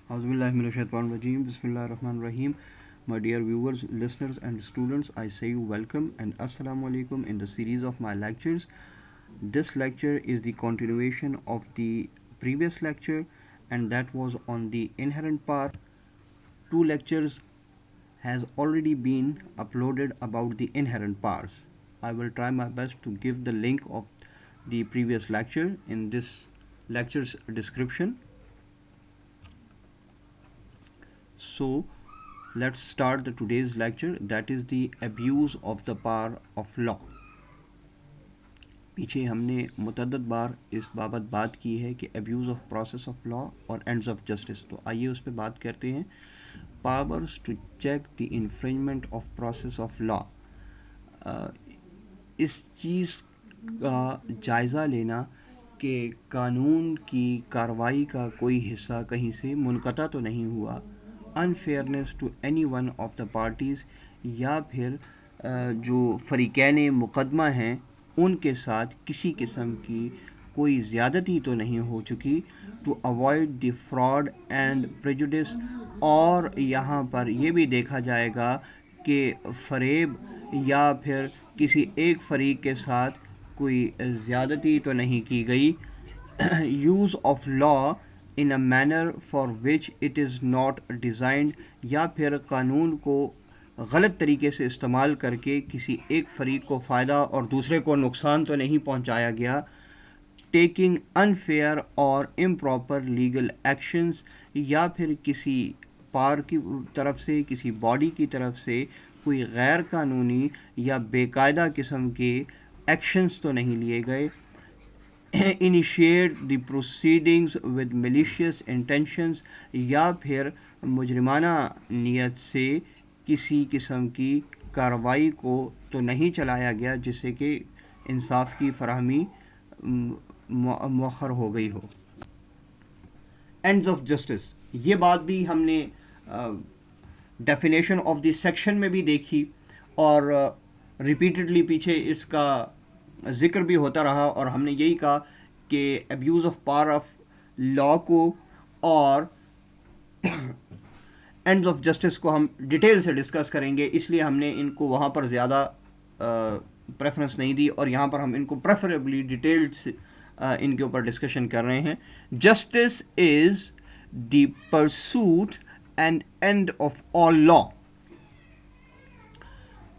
Auzubillahiminash-shaytanir-rajeem. Bismillahir-rahmanir-rahim. My dear viewers, listeners, and students, I say you welcome and assalamu alaikum in the series of my lectures. This lecture is the continuation of the previous lecture, and that was on the inherent power. Two lectures has already been uploaded about the inherent powers. I will try my best to give the link of the previous lecture in this lecture's description. So let's start the today's lecture, that is the abuse of the power of law. پیچھے ہم نے متعدد بار اس بابت بات کی ہے کہ abuse of process of لا اور اینڈز آف جسٹس. تو آئیے اس پہ بات کرتے ہیں. Powers to check the infringement of process of law. اس چیز کا جائزہ لینا کہ قانون کی کارروائی کا کوئی حصہ کہیں سے منقطع تو نہیں ہوا, unfairness to any one of the parties, یا پھر جو فریقین مقدمہ ہیں ان کے ساتھ کسی قسم کی کوئی زیادتی تو نہیں ہو چکی, to avoid the fraud and prejudice. اور یہاں پر یہ بھی دیکھا جائے گا کہ فریب یا پھر کسی ایک فریق کے ساتھ کوئی زیادتی تو نہیں کی گئی. Use of law in a manner for which it is not designed, یا پھر قانون کو غلط طریقے سے استعمال کر کے کسی ایک فریق کو فائدہ اور دوسرے کو نقصان تو نہیں پہنچایا گیا. ٹیکنگ انفیئر اور امپراپر لیگل ایکشنز, یا پھر کسی پار کی طرف سے, کسی باڈی کی طرف سے کوئی غیر قانونی یا بے قاعدہ قسم کے ایکشنز تو نہیں لیے گئے. Initiate the proceedings with malicious intentions, یا پھر مجرمانہ نیت سے کسی قسم کی کارروائی کو تو نہیں چلایا گیا جس سے کہ انصاف کی فراہمی مؤخر ہو گئی ہو. اینڈز آف جسٹس, یہ بات بھی ہم نے ڈیفینیشن آف دی سیکشن میں بھی دیکھی اور ریپیٹڈلی پیچھے اس کا ذکر بھی ہوتا رہا, اور ہم نے یہی کہا کہ abuse of power of law کو اور اینڈز آف جسٹس کو ہم ڈیٹیل سے ڈسکس کریں گے, اس لیے ہم نے ان کو وہاں پر زیادہ پریفرنس نہیں دی, اور یہاں پر ہم ان کو پریفریبلی ڈیٹیلڈ ان کے اوپر ڈسکشن کر رہے ہیں. Justice is the pursuit and end of all law.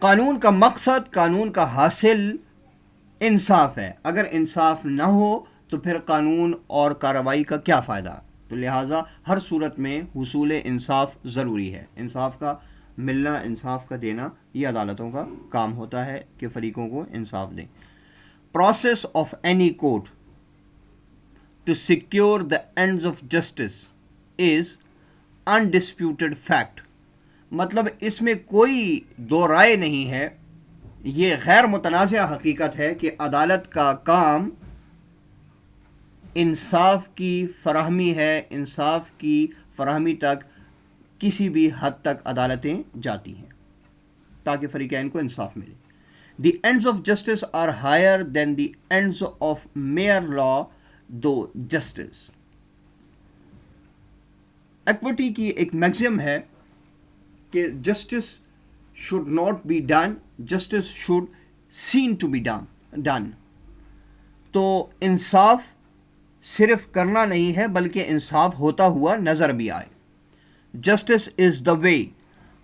قانون کا مقصد, قانون کا حاصل انصاف ہے. اگر انصاف نہ ہو تو پھر قانون اور کارروائی کا کیا فائدہ؟ تو لہٰذا ہر صورت میں حصول انصاف ضروری ہے. انصاف کا ملنا, انصاف کا دینا, یہ عدالتوں کا کام ہوتا ہے کہ فریقوں کو انصاف دیں. Process of any court to secure the ends of justice is undisputed fact. مطلب اس میں کوئی دو رائے نہیں ہے, یہ غیر متنازع حقیقت ہے کہ عدالت کا کام انصاف کی فراہمی ہے. انصاف کی فراہمی تک کسی بھی حد تک عدالتیں جاتی ہیں تاکہ فریقین کو انصاف ملے. The ends of justice are higher than the ends of mere law to justice. Equity کی ایک میگزم ہے کہ justice should not be done, justice should seem to be done. تو انصاف صرف کرنا نہیں ہے بلکہ انصاف ہوتا ہوا نظر بھی آئے. Justice is the way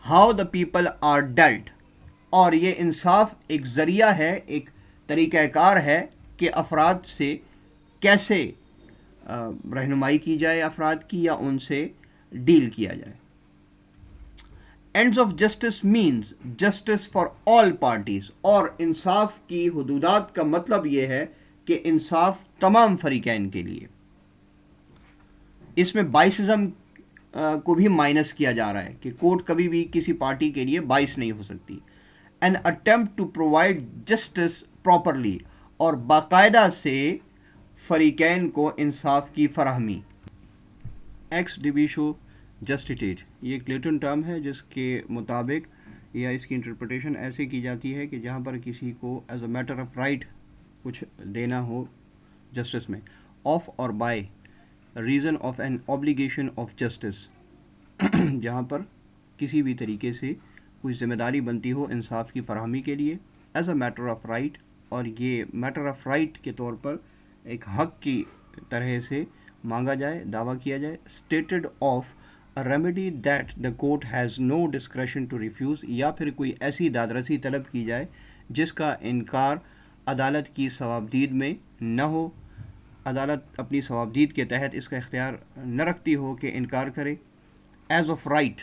how the people are dealt. اور یہ انصاف ایک ذریعہ ہے, ایک طریقہ کار ہے کہ افراد سے کیسے رہنمائی کی جائے, افراد کی, یا ان سے ڈیل کیا جائے. Ends of justice means justice for all parties. اور انصاف کی حدودات کا مطلب یہ ہے کہ انصاف تمام فریقین کے لیے. اس میں بائسزم کو بھی مائنس کیا جا رہا ہے کہ کورٹ کبھی بھی کسی پارٹی کے لیے باعث نہیں ہو سکتی. An attempt to provide justice properly, اور باقاعدہ سے فریقین کو انصاف کی فراہمی. ایکس ڈیبیشو جسٹیٹیٹ, یہ ایک لیٹن ٹرم ہے جس کے مطابق یا اس کی انٹرپریٹیشن ایسے کی جاتی ہے کہ جہاں پر کسی کو as a matter of right کچھ دینا ہو جسٹس میں, آف اور by reason of an obligation of justice, جہاں پر کسی بھی طریقے سے کوئی ذمہ داری بنتی ہو انصاف کی فراہمی کے لیے as a matter of right, اور یہ میٹر آف رائٹ کے طور پر ایک حق کی طرح سے مانگا جائے، دعویٰ کیا جائے. Stated of remedy that the court has no discretion to refuse, یا پھر کوئی ایسی داد رسی طلب کی جائے جس کا انکار عدالت کی ثوابدید میں نہ ہو، عدالت اپنی ثوابدید کے تحت اس کا اختیار نہ رکھتی ہو کہ انکار کرے. As of right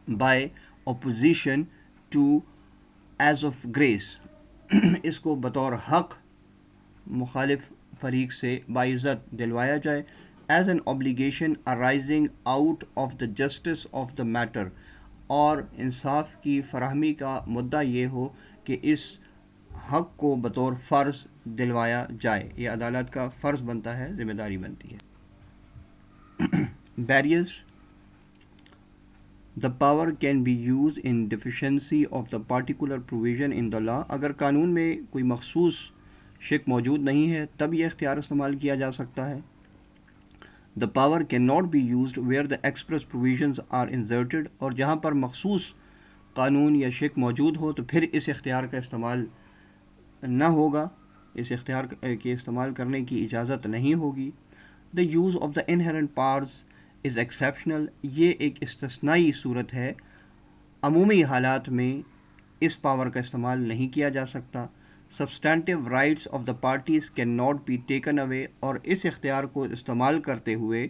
by opposition to as of grace, اس کو بطور حق مخالف فریق سے باعزت دلوایا جائے. As an obligation arising out of the justice of the matter، اور انصاف کی فراہمی کا مدعا یہ ہو کہ اس حق کو بطور فرض دلوایا جائے، یہ عدالت کا فرض بنتا ہے، ذمہ داری بنتی ہے. Barriers, the power can be used in deficiency of the particular provision in the law، اگر قانون میں کوئی مخصوص شک موجود نہیں ہے تب یہ اختیار استعمال کیا جا سکتا ہے. The power cannot be used where the express provisions are inserted، اور جہاں پر مخصوص قانون یا شک موجود ہو تو پھر اس اختیار کا استعمال نہ ہوگا، اس اختیار کے استعمال کرنے کی اجازت نہیں ہوگی. The use of the inherent powers is exceptional، یہ ایک استثنائی صورت ہے، عمومی حالات میں اس پاور کا استعمال نہیں کیا جا سکتا. Substantive rights of the parties cannot be taken away، اور اس اختیار کو استعمال کرتے ہوئے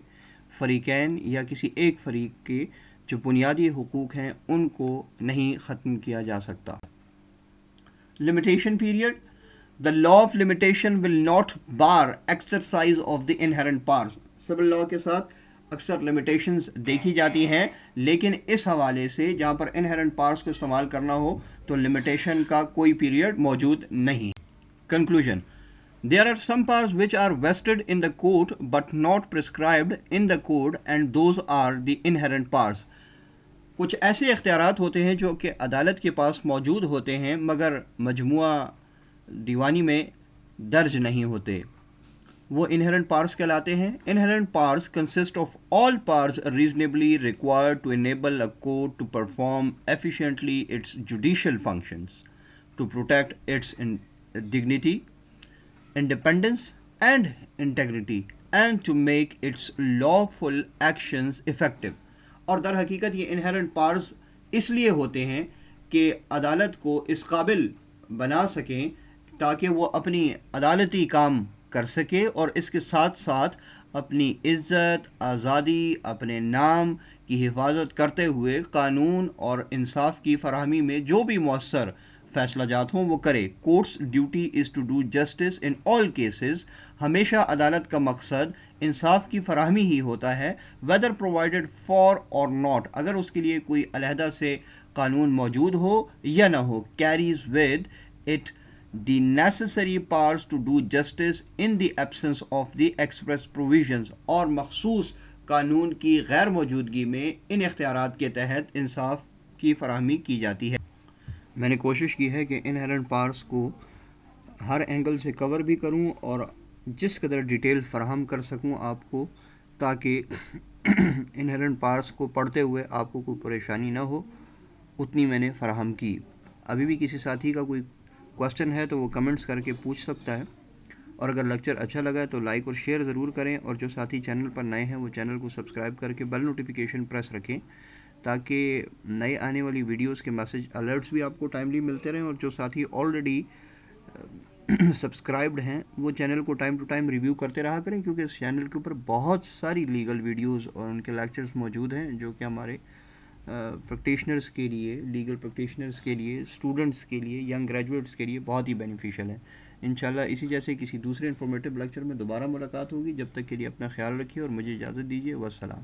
فریقین یا کسی ایک فریق کے جو بنیادی حقوق ہیں ان کو نہیں ختم کیا جا سکتا. Limitation period، the law of limitation will not bar exercise of the inherent powers. civil law کے ساتھ اکثر لمیٹیشنز دیکھی جاتی ہیں، لیکن اس حوالے سے جہاں پر انہیرنٹ پارٹس کو استعمال کرنا ہو تو لمیٹیشن کا کوئی پیریڈ موجود نہیں. Conclusion, there are some powers which are vested in the court but not prescribed in the code and those are the inherent powers. کچھ ایسے اختیارات ہوتے ہیں جو کہ عدالت کے پاس موجود ہوتے ہیں مگر مجموعہ دیوانی میں درج نہیں ہوتے، وہ انہرنٹ پارٹس کہلاتے ہیں. Inherent parts consist of all parts reasonably required to enable a court to perform efficiently its judicial functions, to protect its dignity, independence and integrity, and to make its lawful actions effective. اور در حقیقت یہ inherent parts اس لیے ہوتے ہیں کہ عدالت کو اس قابل بنا سکیں تاکہ وہ اپنی عدالتی کام کر سکے اور اس کے ساتھ ساتھ اپنی عزت، آزادی، اپنے نام کی حفاظت کرتے ہوئے قانون اور انصاف کی فراہمی میں جو بھی مؤثر فیصلہ جات ہوں وہ کرے. Court's duty is to do justice in all cases, ہمیشہ عدالت کا مقصد انصاف کی فراہمی ہی ہوتا ہے، ویدر پرووائڈیڈ فار اور ناٹ، اگر اس کے لیے کوئی علیحدہ سے قانون موجود ہو یا نہ ہو. Carries with it the necessary powers to do justice in the absence of the express provisions، اور مخصوص قانون کی غیر موجودگی میں ان اختیارات کے تحت انصاف کی فراہمی کی جاتی ہے. میں نے کوشش کی ہے کہ انہرنٹ پارٹس کو ہر اینگل سے کور بھی کروں اور جس قدر ڈیٹیل فراہم کر سکوں آپ کو، تاکہ انہرنٹ پارٹس کو پڑھتے ہوئے آپ کو کوئی پریشانی نہ ہو، اتنی میں نے فراہم کی. ابھی بھی کسی ساتھی کا کوئی کوشچن ہے تو وہ کمنٹس کر کے پوچھ سکتا ہے، اور اگر لیکچر اچھا لگا ہے تو لائک اور شیئر ضرور کریں، اور جو ساتھی چینل پر نئے ہیں وہ چینل کو سبسکرائب کر کے بیل نوٹیفیکیشن پریس رکھیں تاکہ نئے آنے والی ویڈیوز کے میسج الرٹس بھی آپ کو ٹائملی ملتے رہیں. اور جو ساتھی آلریڈی سبسکرائبڈ ہیں وہ چینل کو ٹائم ٹو ٹائم ریویو کرتے رہا کریں، کیونکہ اس چینل کے اوپر بہت ساری لیگل ویڈیوز اور ان کے لیکچرز موجود ہیں جو کہ ہمارے پریکٹیشنرز کے لیے، لیگل پریکٹیشنرز کے لیے، اسٹوڈنٹس کے لیے، ینگ گریجویٹس کے لیے بہت ہی بینیفیشیل ہے. انشاءاللہ اسی جیسے کسی دوسرے انفارمیٹیو لیکچر میں دوبارہ ملاقات ہوگی. جب تک کے لیے اپنا خیال رکھیے اور مجھے اجازت دیجیے. والسلام.